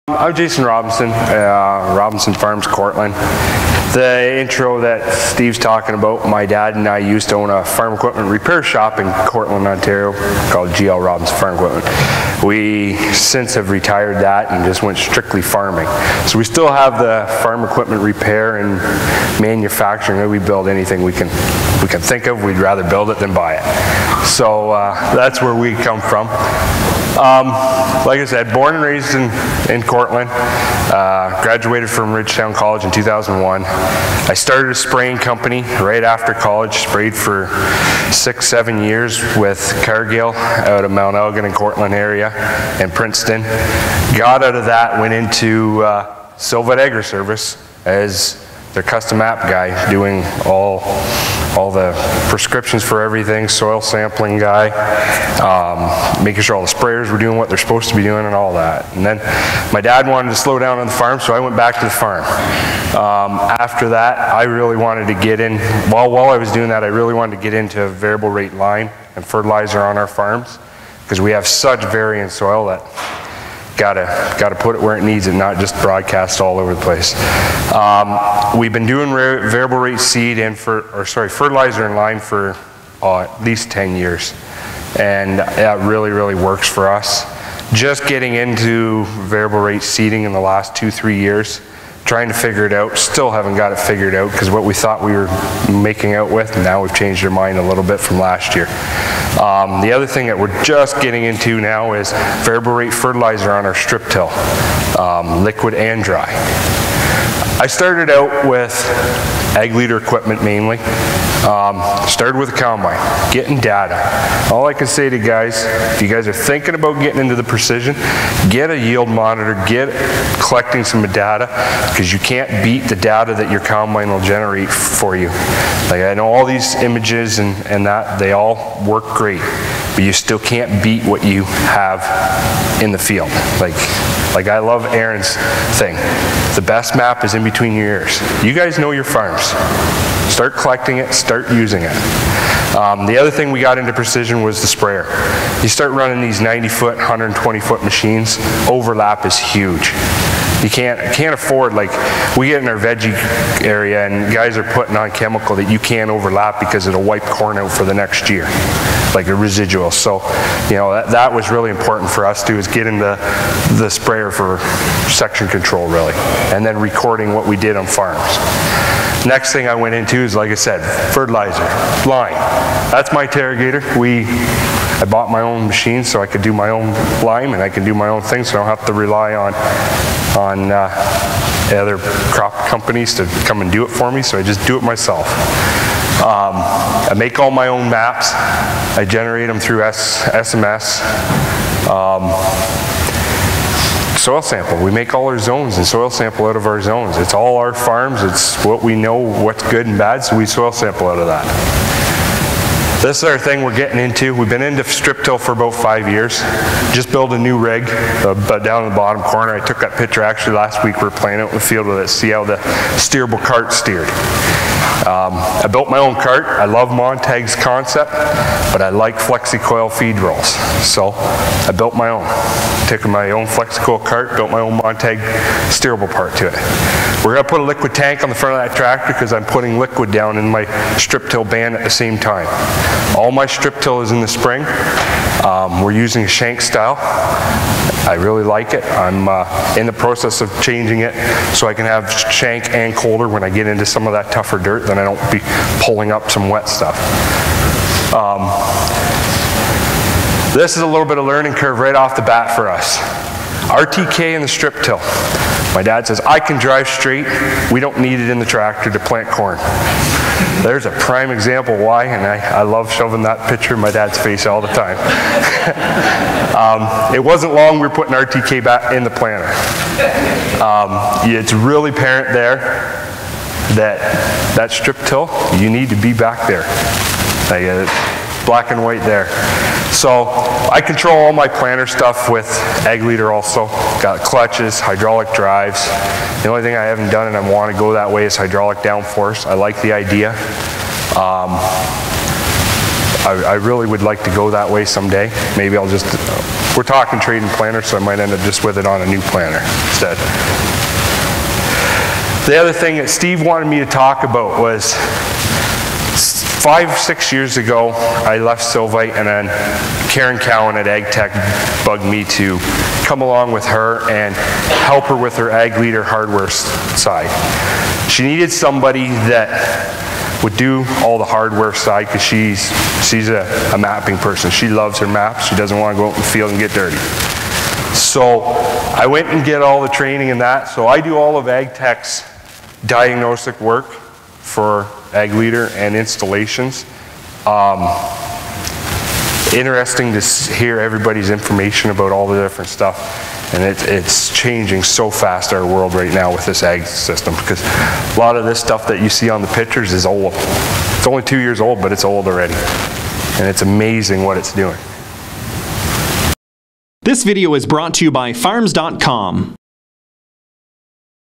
I'm Jason Robinson, Robinson Farms, Cortland. The intro that Steve's talking about, my dad and I used to own a farm equipment repair shop in Cortland, Ontario called GL Robinson Farm Equipment. We since have retired that and just went strictly farming. So we still have the farm equipment repair and manufacturing. We build anything we can think of. We'd rather build it than buy it. So that's where we come from. Like I said, born and raised in Cortland, graduated from Ridgetown College in 2001. I started a spraying company right after college, sprayed for 6-7 years with Cargill out of Mount Elgin and Cortland area and Princeton. Got out of that, went into Silvet Agri-Service as their custom app guy, doing all the prescriptions for everything, soil sampling guy, making sure all the sprayers were doing what they're supposed to be doing and all that. And then my dad wanted to slow down on the farm, so I went back to the farm. After that, I really wanted to get in, while I was doing that, I really wanted to get into variable rate lime and fertilizer on our farms, because we have such varying soil that Gotta put it where it needs it, not just broadcast all over the place. We've been doing variable rate seed and fertilizer and lime for at least 10 years. And that really works for us. Just getting into variable rate seeding in the last 2-3 years, trying to figure it out. Still haven't got it figured out, because what we thought we were making out with, now we've changed our mind a little bit from last year. The other thing that we're just getting into now is variable rate fertilizer on our strip till, liquid and dry. I started out with ag leader equipment mainly. Started with a combine, getting data. All I can say to guys, if you guys are thinking about getting into the precision, get a yield monitor, get collecting some data, because you can't beat the data that your combine will generate for you. Like, I know all these images and that, they all work great, but you still can't beat what you have in the field. Like I love Aaron's thing. The best map is in between your ears. You guys know your farms. Start collecting it, start using it. The other thing we got into precision was the sprayer. You start running these 90-foot, 120-foot machines, overlap is huge. You can't afford, like, we get in our veggie area and guys are putting on chemical that you can't overlap because it'll wipe corn out for the next year, like a residual. So, you know, that was really important for us too, is getting the sprayer for section control really, and then recording what we did on farms. Next thing I went into is, like I said, fertilizer, lime. That's my Terrigator. I bought my own machine so I could do my own lime and I can do my own thing, so I don't have to rely on other crop companies to come and do it for me, so I just do it myself. I make all my own maps. I generate them through SMS. Soil sample. We make all our zones and soil sample out of our zones. It's all our farms. It's what we know, what's good and bad, so we soil sample out of that. This is our thing we're getting into. We've been into strip till for about 5 years. Just built a new rig, but down in the bottom corner. I took that picture actually last week. We were playing out in the field with it, see how the steerable cart steered. I built my own cart. I love Montag's concept, but I like FlexiCoil feed rolls. So I built my own. Took my own FlexiCoil cart, built my own Montag steerable part to it. We're going to put a liquid tank on the front of that tractor because I'm putting liquid down in my strip till band at the same time. All my strip till is in the spring. We're using a shank style. I really like it. I'm in the process of changing it so I can have shank and colder when I get into some of that tougher dirt, then I don't be pulling up some wet stuff. This is a little bit of learning curve right off the bat for us. RTK in the strip till. My dad says, I can drive straight. We don't need it in the tractor to plant corn. There's a prime example why, and I love shoving that picture in my dad's face all the time. It wasn't long we were putting RTK back in the planter. It's really apparent there that strip till, you need to be back there. Black and white there. So I control all my planter stuff with Ag Leader also. Got clutches, hydraulic drives. The only thing I haven't done and I want to go that way is hydraulic downforce. I like the idea. I really would like to go that way someday. Maybe I'll just we're talking trading planters, so I might end up just with it on a new planter instead. The other thing that Steve wanted me to talk about was 5-6 years ago, I left Silvite, and then Karen Cowan at AgTech bugged me to come along with her and help her with her Ag Leader hardware side. She needed somebody that would do all the hardware side because she's a mapping person. She loves her maps. She doesn't want to go out in the field and get dirty. So I went and get all the training in that. So I do all of AgTech's diagnostic work for Ag Leader and installations. Interesting to hear everybody's information about all the different stuff. And it's changing so fast, our world right now, with this ag system, because a lot of this stuff that you see on the pictures is old. It's only 2 years old, but it's old already. And it's amazing what it's doing. This video is brought to you by Farms.com.